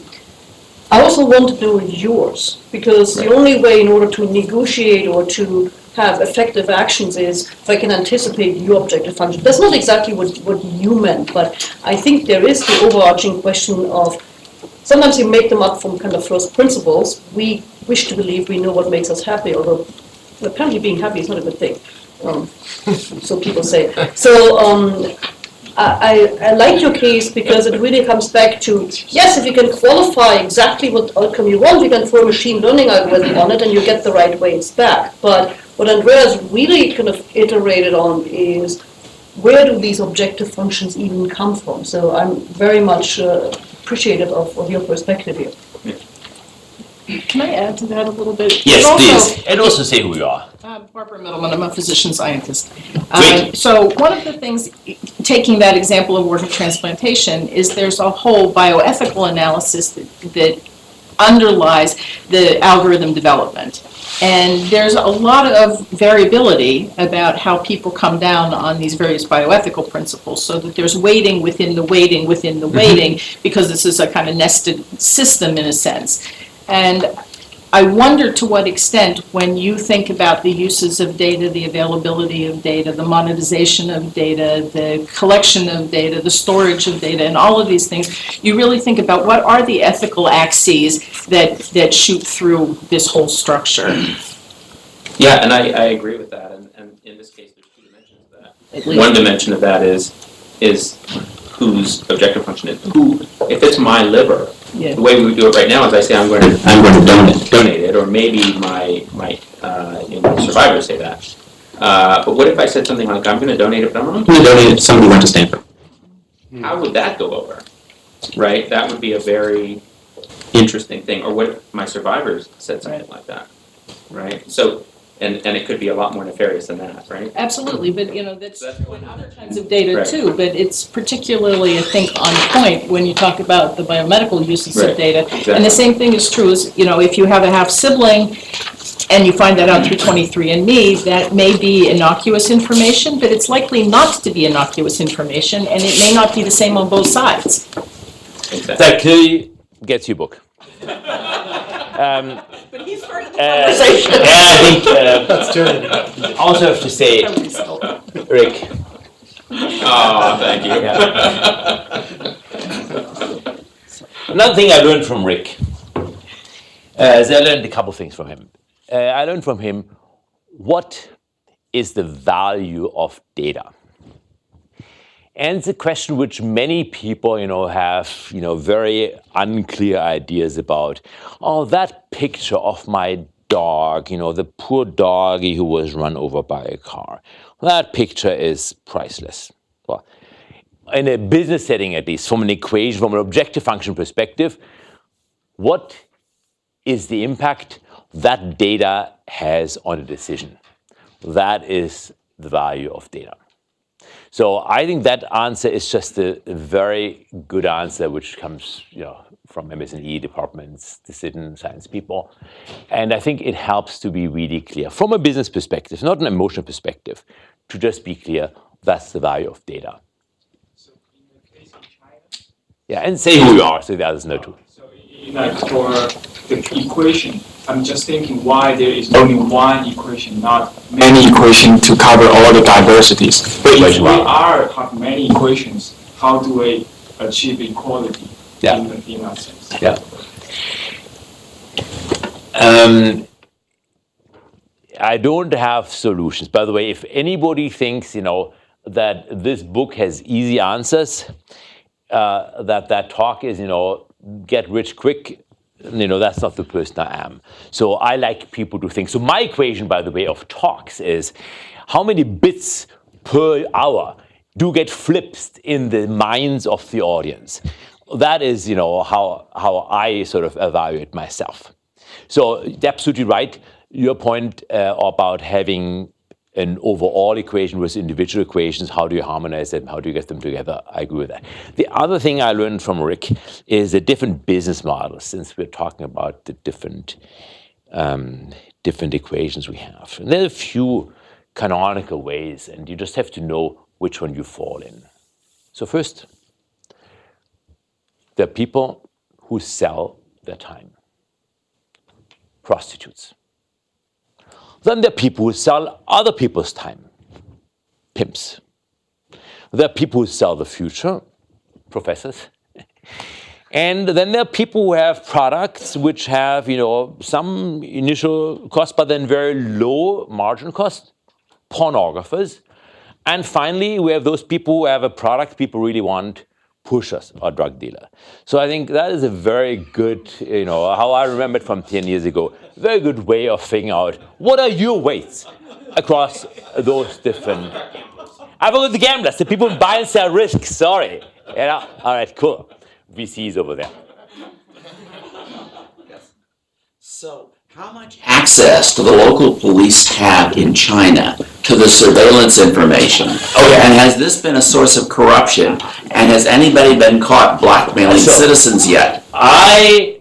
I also want to know yours, because the only way in order to negotiate or to have effective actions is if I can anticipate your objective function. That's not exactly what you meant, but I think there is the overarching question of, sometimes you make them up from kind of first principles. We wish to believe we know what makes us happy, although apparently being happy is not a good thing. So people say. So I like your case because it really comes back to, yes, if you can qualify exactly what outcome you want, you can throw a machine learning algorithm on it and you get the right weights back. But what Andreas really kind of iterated on is, where do these objective functions even come from? So I'm very much appreciative of your perspective here. Can I add to that a little bit? Yes, Also, please. And also say who you are. Barbara Middleman, I'm a physician scientist. Great. So one of the things, taking that example of organ transplantation, is there's a whole bioethical analysis that underlies the algorithm development. And there's a lot of variability about how people come down on these various bioethical principles, so that there's weighting within the weighting within the weighting, because this is a kind of nested system in a sense. And I wonder to what extent, when you think about the uses of data, the availability of data, the monetization of data, the collection of data, the storage of data, and all of these things, you really think about what are the ethical axes that shoot through this whole structure. Yeah, and I agree with that. And in this case, there's 2 dimensions of that. One dimension of that is whose objective function is. If it's my liver, Yeah. the way we do it right now is I say I'm going to donate it, or maybe my survivors say that. But what if I said something like, I'm going to donate it, but I'm not going to donate it to somebody who went to Stanford? How would that go over? Right? That would be a very interesting thing. Or what if my survivors said something like that? Right? So, and it could be a lot more nefarious than that, right? Absolutely, but that's That's true in other kinds of data Right. too, but it's particularly, I think, on point when you talk about the biomedical uses Right. of data. Exactly. And the same thing is true as, if you have a half sibling and you find that out through 23andMe, that may be innocuous information, but it's likely not to be innocuous information, and it may not be the same on both sides. Exactly. That clearly gets your book. But he's part of the conversation. I think That's terrible. I also have to say, Rick, Oh, thank you. another thing I learned from Rick is I learned a couple things from him. I learned from him what is the value of data. And it's a question which many people, have, very unclear ideas about. Oh, that picture of my dog, the poor doggy who was run over by a car. That picture is priceless. Well, in a business setting, at least, from an equation, from an objective function perspective, what is the impact that data has on a decision? That is the value of data. So I think that answer is just a very good answer, which comes, from MSNE departments, decision science people. And I think it helps to be really clear from a business perspective, not an emotional perspective, to just be clear, that's the value of data. So in the case of China? Yeah, and say who you are, so the others know too. So like for the equation, I'm just thinking why there is only one equation, not many equations to cover all the diversities. But if we have many equations, how do we achieve equality in that sense? Yeah. I don't have solutions. By the way, if anybody thinks, that this book has easy answers, that talk is, get rich quick, that's not the person I am. So I like people to think. So my equation, by the way, of talks is how many bits per hour do get flipped in the minds of the audience. That is, how I sort of evaluate myself. So you're absolutely right. Your point about having an overall equation versus individual equations, how do you harmonize them, how do you get them together? I agree with that. The other thing I learned from Rick is the different business models, since we're talking about the different equations we have. And there are a few canonical ways, and you just have to know which one you fall in. So first, there are people who sell their time. Prostitutes. Then there are people who sell other people's time. Pimps. There are people who sell the future. Professors. And then there are people who have products which have, some initial cost, but then very low margin cost. Pornographers. And finally, we have those people who have a product people really want, pushers or drug dealer. So I think that is a very good, how I remember it from 10 years ago, very good way of figuring out what are your weights across those different. I forgot the gamblers, the people who buy and sell risk, sorry. All right, cool. VCs over there. So how much access do the local police have in China to the surveillance information? And has this been a source of corruption? And has anybody been caught blackmailing citizens yet? I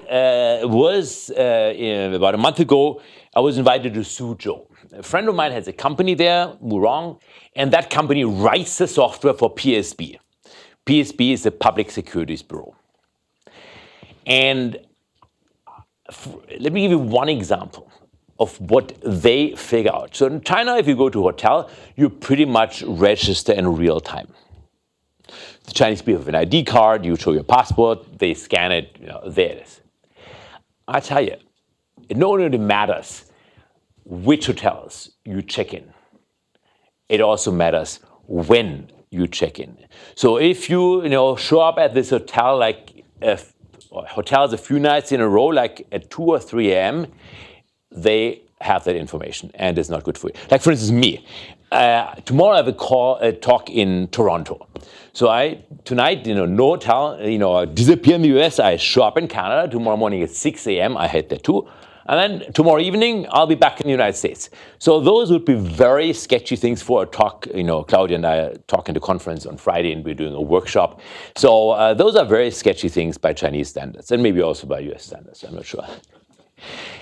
was, about a month ago, I was invited to Suzhou. A friend of mine has a company there, Wurong, and that company writes the software for PSB. PSB is the Public Securities Bureau. And let me give you one example of what they figure out. So in China, if you go to a hotel, you pretty much register in real time. The Chinese people have an ID card, you show your passport, they scan it, there it is. I tell you, it not only matters which hotels you check in, it also matters when you check in. So if you, show up at this hotel hotels a few nights in a row, like at 2 or 3 a.m., they have that information, and it's not good for you. Like, for instance, me. Tomorrow I have a talk in Toronto. So tonight, no hotel, disappear in the US, I show up in Canada. Tomorrow morning at 6 a.m., I head there too. And then tomorrow evening, I'll be back in the United States. So those would be very sketchy things for a talk. Claudia and I are talking to conference on Friday, and we're doing a workshop. So those are very sketchy things by Chinese standards, and maybe also by US standards, I'm not sure.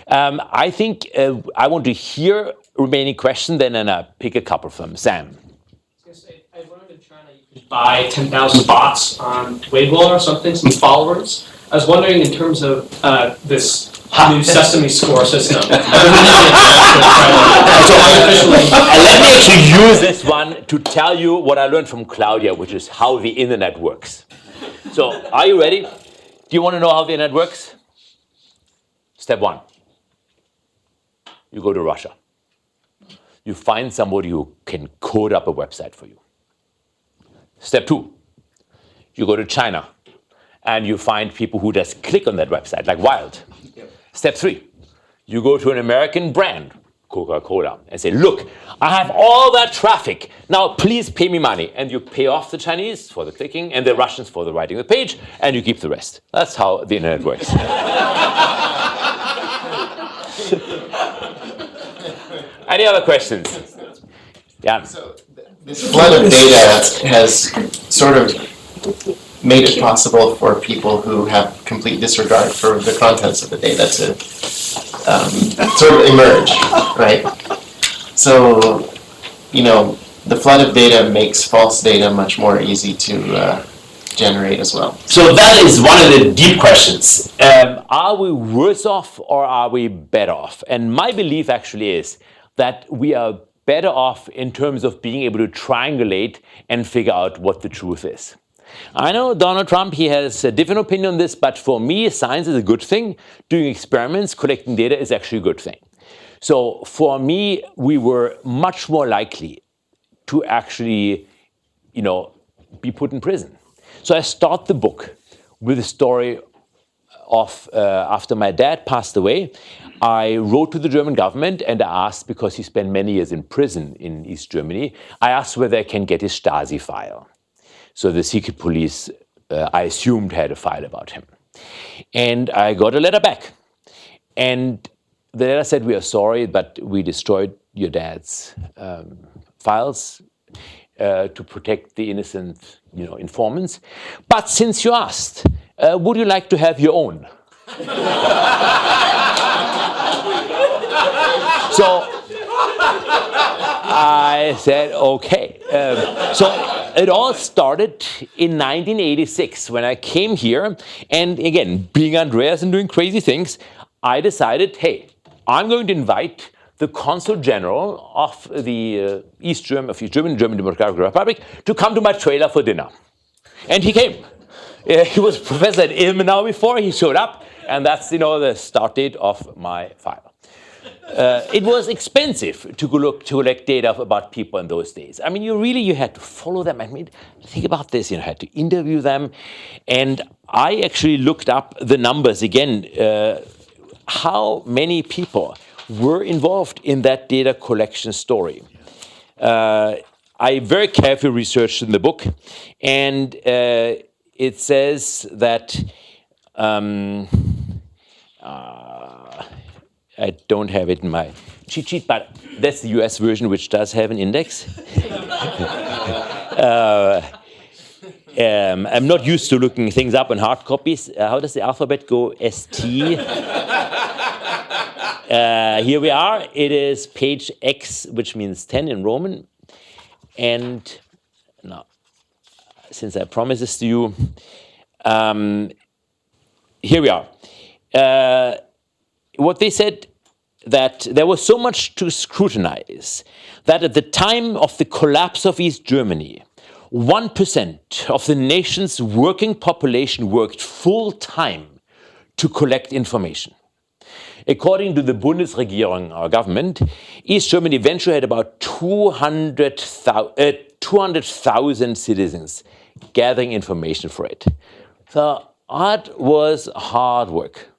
I think I want to hear remaining questions, then I pick a couple from them. Sam. I learned in China you could buy 10,000 bots on Weibo or something, some followers. I was wondering in terms of this new Sesame Score system. So let me actually use this one to tell you what I learned from Claudia, which is how the internet works. So are you ready? Do you want to know how the internet works? Step one. You go to Russia. You find somebody who can code up a website for you. Step two. You go to China and you find people who just click on that website like wild. Step three, you go to an American brand, Coca-Cola, and say, look, I have all that traffic. Now, please pay me money. And you pay off the Chinese for the clicking and the Russians for the writing the page, and you keep the rest. That's how the internet works. Any other questions? Yeah. So This flood of data has sort of made it possible for people who have complete disregard for the contents of the data to sort of emerge, right? So, the flood of data makes false data much more easy to generate as well. So that is one of the deep questions. Are we worse off or are we better off? And my belief actually is that we are better off in terms of being able to triangulate and figure out what the truth is. I know Donald Trump, he has a different opinion on this, but for me, science is a good thing. Doing experiments, collecting data is actually a good thing. So for me, we were much more likely to actually, be put in prison. So I start the book with a story of after my dad passed away, I wrote to the German government and I asked, because he spent many years in prison in East Germany, I asked whether I can get his Stasi file. So the secret police, I assumed, had a file about him. And I got a letter back. And the letter said, we are sorry, but we destroyed your dad's files to protect the innocent, informants. But since you asked, would you like to have your own? So I said, okay. So it all started in 1986 when I came here. And again, being Andreas and doing crazy things, I decided, hey, I'm going to invite the Consul General of the German Democratic Republic to come to my trailer for dinner. And he came. He was professor at Ilmenau before, he showed up, and that's, the start date of my file. It was expensive to collect data about people in those days. I mean, you had to follow them. I mean, think about this, you had to interview them. And I actually looked up the numbers again, how many people were involved in that data collection story. I very carefully researched in the book, and it says that I don't have it in my cheat sheet, but that's the US version, which does have an index. I'm not used to looking things up in hard copies. How does the alphabet go? ST. Here we are. It is page X, which means 10 in Roman. And now, since I promised this to you, here we are. What they said, that there was so much to scrutinize that at the time of the collapse of East Germany, 1% of the nation's working population worked full-time to collect information. According to the Bundesregierung, our government, East Germany eventually had about 200,000 citizens gathering information for it. So that was hard work.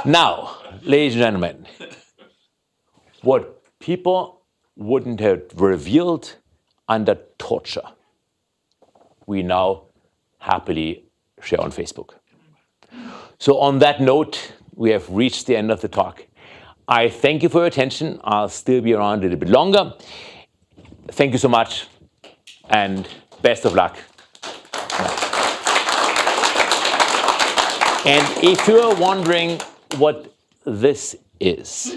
Now, ladies and gentlemen, what people wouldn't have revealed under torture, we now happily share on Facebook. So on that note, we have reached the end of the talk. I thank you for your attention. I'll still be around a little bit longer. Thank you so much, and best of luck. And if you're wondering what this is,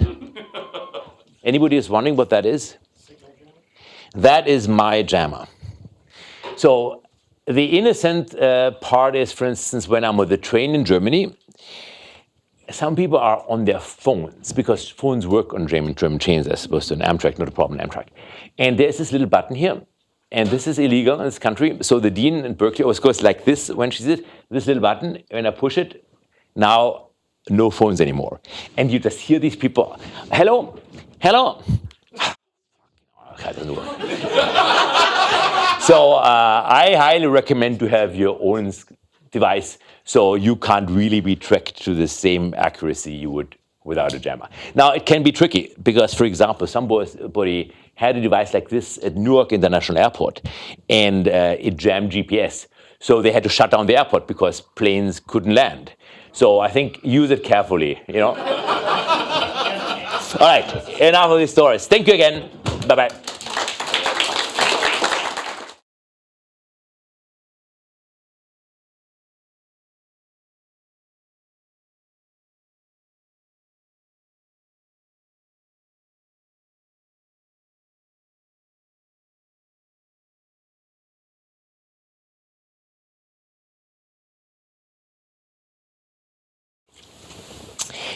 anybody is wondering what that is? That is my JAMA. So the innocent part is, for instance, when I'm on the train in Germany, some people are on their phones, because phones work on German trains as opposed to an Amtrak, not a problem in Amtrak. And there's this little button here, and this is illegal in this country. So the dean in Berkeley always goes like this when she says, this little button, when I push it, now no phones anymore. And you just hear these people, hello, hello. Okay, it doesn't work. So I highly recommend to have your own device, so you can't really be tracked to the same accuracy you would without a JAMA. Now, it can be tricky, because, for example, somebody had a device like this at Newark International Airport, and it jammed GPS. So they had to shut down the airport because planes couldn't land. So I think use it carefully, All right, enough of these stories. Thank you again. Bye. Bye-bye.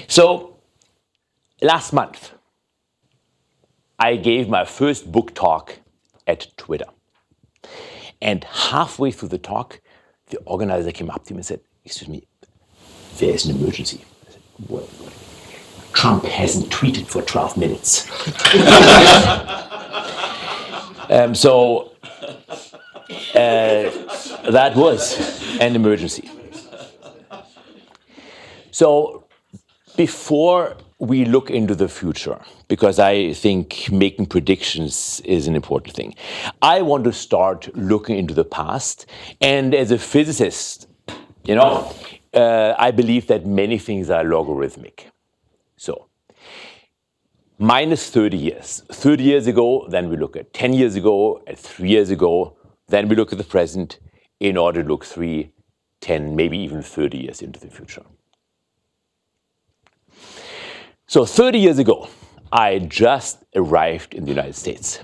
So, last month, I gave my first book talk at Twitter. And halfway through the talk, the organizer came up to me and said, "Excuse me, there is an emergency." I said, "What? Trump hasn't tweeted for 12 minutes. That was an emergency. So before we look into the future, because I think making predictions is an important thing, I want to start looking into the past. And as a physicist, I believe that many things are logarithmic. So, minus 30 years. 30 years ago, then we look at 10 years ago, at 3 years ago, then we look at the present in order to look 3, 10, maybe even 30 years into the future. So 30 years ago, I just arrived in the United States.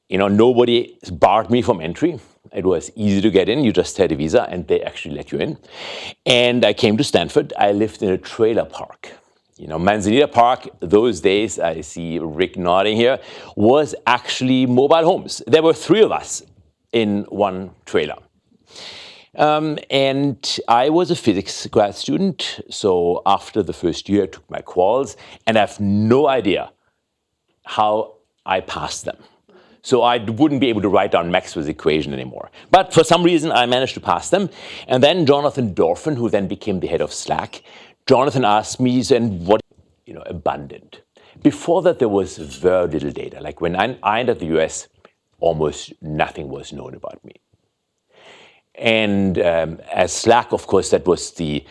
Nobody barred me from entry. It was easy to get in. You just had a visa and they actually let you in. And I came to Stanford. I lived in a trailer park. Manzanita Park, those days, I see Rick nodding here, was actually mobile homes. There were 3 of us in one trailer. And I was a physics grad student, so after the first year, I took my quals, and I have no idea how I passed them. So I wouldn't be able to write down Maxwell's equation anymore. But for some reason, I managed to pass them. And then Jonathan Dorfman, who then became the head of Slack, Jonathan asked me, and what, abundant. Before that, there was very little data. Like when I entered the US, almost nothing was known about me. And as Slack, of course, that was the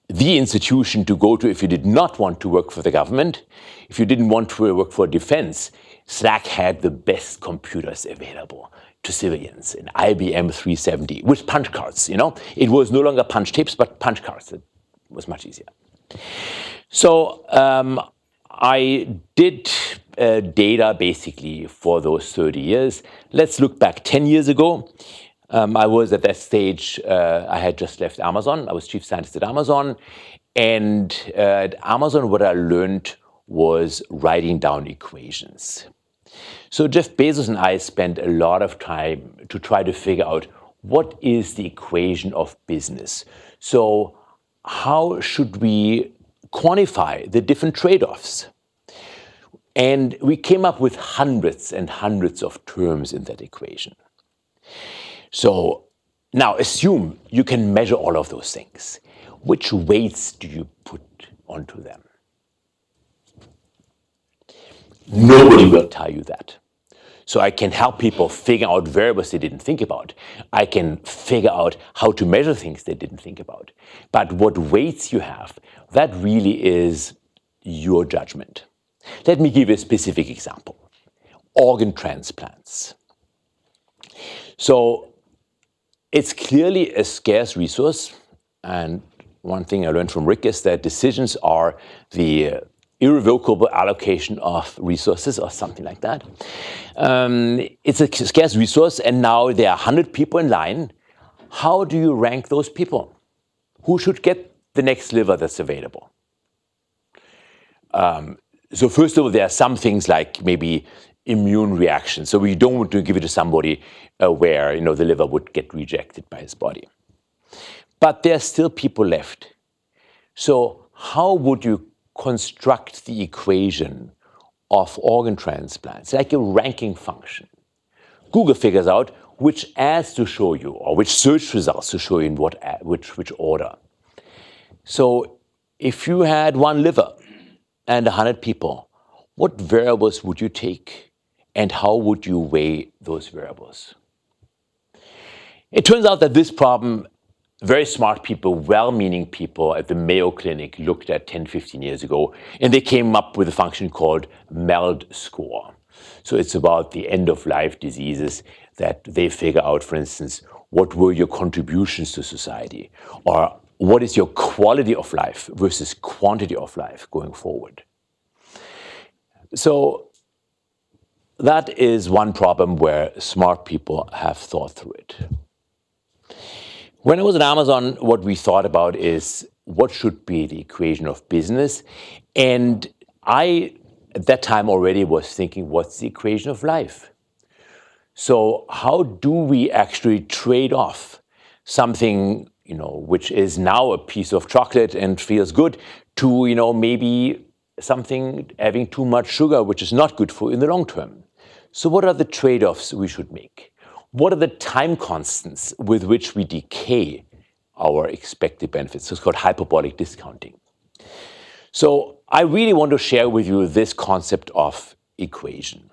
institution to go to if you did not want to work for the government, if you didn't want to work for defense. Slack had the best computers available to civilians, an IBM 370 with punch cards. It was no longer punch tapes, but punch cards. It was much easier. So I did data basically for those 30 years. Let's look back 10 years ago. I was at that stage, I had just left Amazon. I was chief scientist at Amazon. And at Amazon, what I learned was writing down equations. So Jeff Bezos and I spent a lot of time to try to figure out what is the equation of business. So how should we quantify the different trade-offs? And we came up with hundreds and hundreds of terms in that equation. So now assume you can measure all of those things. Which weights do you put onto them? Nobody will tell you that. So I can help people figure out variables they didn't think about. I can figure out how to measure things they didn't think about. But what weights you have, that really is your judgment. Let me give you a specific example. Organ transplants. So it's clearly a scarce resource, and one thing I learned from Rick is that decisions are the irrevocable allocation of resources or something like that. It's a scarce resource, and now there are 100 people in line. How do you rank those people? Who should get the next liver that's available? So first of all, there are some things like maybe immune reactions. So we don't want to give it to somebody where the liver would get rejected by his body. But there are still people left. So how would you construct the equation of organ transplants, like a ranking function? Google figures out which ads to show you or which search results to show you in which order. So if you had one liver and 100 people, what variables would you take and how would you weigh those variables? It turns out that this problem, very smart people, well-meaning people at the Mayo Clinic looked at 10, 15 years ago, and they came up with a function called MELD score. So it's about the end-of-life diseases that they figure out, for instance, what were your contributions to society? Or what is your quality of life versus quantity of life going forward? So that is one problem where smart people have thought through it. When I was at Amazon, what we thought about is what should be the equation of business. And I, at that time already, was thinking, what's the equation of life? So how do we actually trade off something, which is now a piece of chocolate and feels good, to, maybe something having too much sugar, which is not good for you in the long term? So what are the trade-offs we should make? What are the time constants with which we decay our expected benefits? So it's called hyperbolic discounting. So I really want to share with you this concept of equation,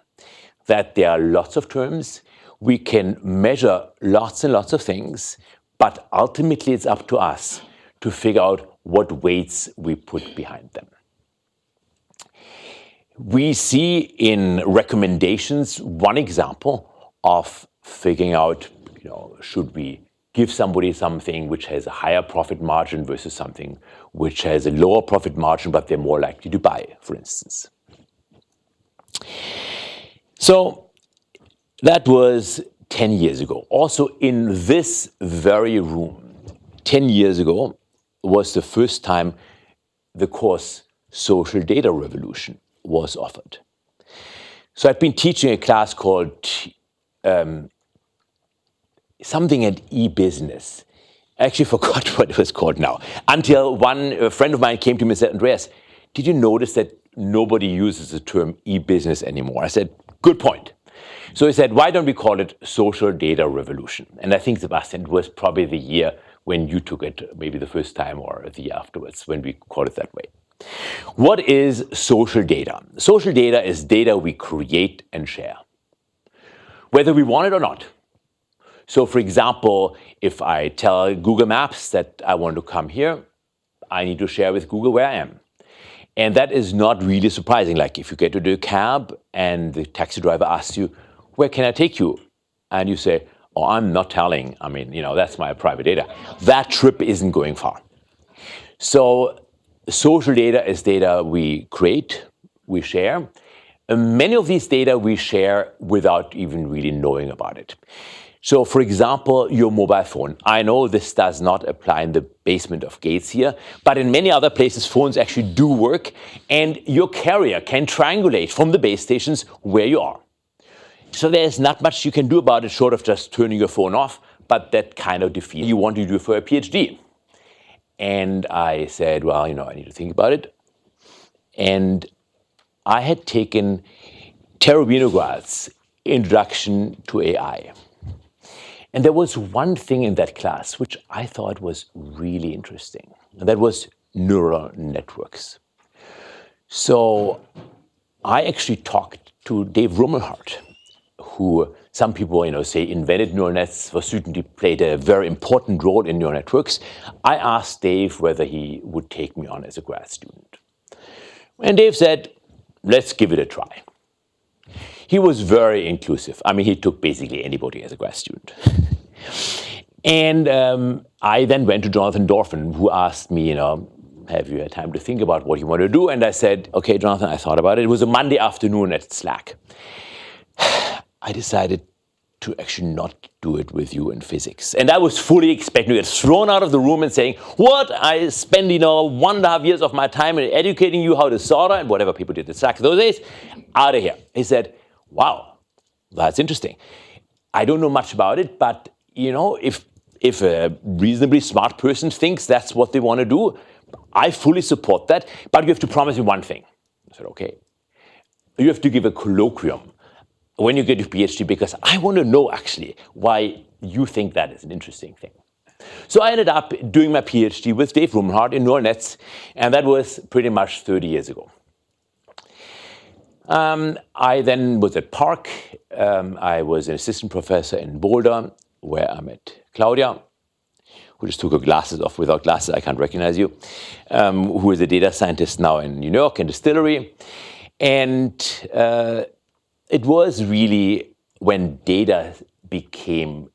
that there are lots of terms, we can measure lots and lots of things, but ultimately it's up to us to figure out what weights we put behind them. We see in recommendations one example of figuring out, should we give somebody something which has a higher profit margin versus something which has a lower profit margin, but they're more likely to buy, for instance. So that was 10 years ago. Also in this very room, 10 years ago, was the first time the course Social Data Revolution was offered. So I'd been teaching a class called something at e-business. I actually forgot what it was called now. Until a friend of mine came to me and said, Andreas, did you notice that nobody uses the term e-business anymore? I said, good point. So he said, why don't we call it Social Data Revolution? And I think, Sebastian, it was probably the year when you took it, maybe the first time or the year afterwards, when we called it that way. What is social data? Social data is data we create and share, whether we want it or not. So for example, if I tell Google Maps that I want to come here, I need to share with Google where I am. And that is not really surprising. Like if you get into a cab and the taxi driver asks you, where can I take you? And you say, oh, I'm not telling. I mean, that's my private data. That trip isn't going far. So social data is data we create, we share. And many of these data we share without even really knowing about it. So for example, your mobile phone. I know this does not apply in the basement of Gates here, but in many other places, phones actually do work, and your carrier can triangulate from the base stations where you are. So there's not much you can do about it short of just turning your phone off, but that kind of defeats you want to do for a PhD. And I said, well, I need to think about it. And I had taken Terry Winograd's Introduction to AI. And there was one thing in that class which I thought was really interesting, and that was neural networks. So I actually talked to Dave Rumelhart, who some people say invented neural nets, for certainly played a very important role in neural networks. I asked Dave whether he would take me on as a grad student. And Dave said, let's give it a try. He was very inclusive. I mean, he took basically anybody as a grad student. And I then went to Jonathan Dorfman, who asked me, have you had time to think about what you want to do? And I said, okay, Jonathan, I thought about it. It was a Monday afternoon at Slack. I decided to actually not do it with you in physics. And I was fully expecting to get thrown out of the room and saying, what? I spend, 1.5 years of my time in educating you how to solder and whatever people did at Slack those days. Out of here. He said, wow, that's interesting. I don't know much about it, but if a reasonably smart person thinks that's what they want to do, I fully support that, but you have to promise me one thing. I said, okay. You have to give a colloquium when you get your PhD, because I want to know actually why you think that is an interesting thing. So I ended up doing my PhD with Dave Rumelhart in neural nets, and that was pretty much 30 years ago. I then was at Park. I was an assistant professor in Boulder, where I met Claudia, who just took her glasses off. Without glasses, I can't recognize you, who is a data scientist now in New York, in Distillery. And It was really when data became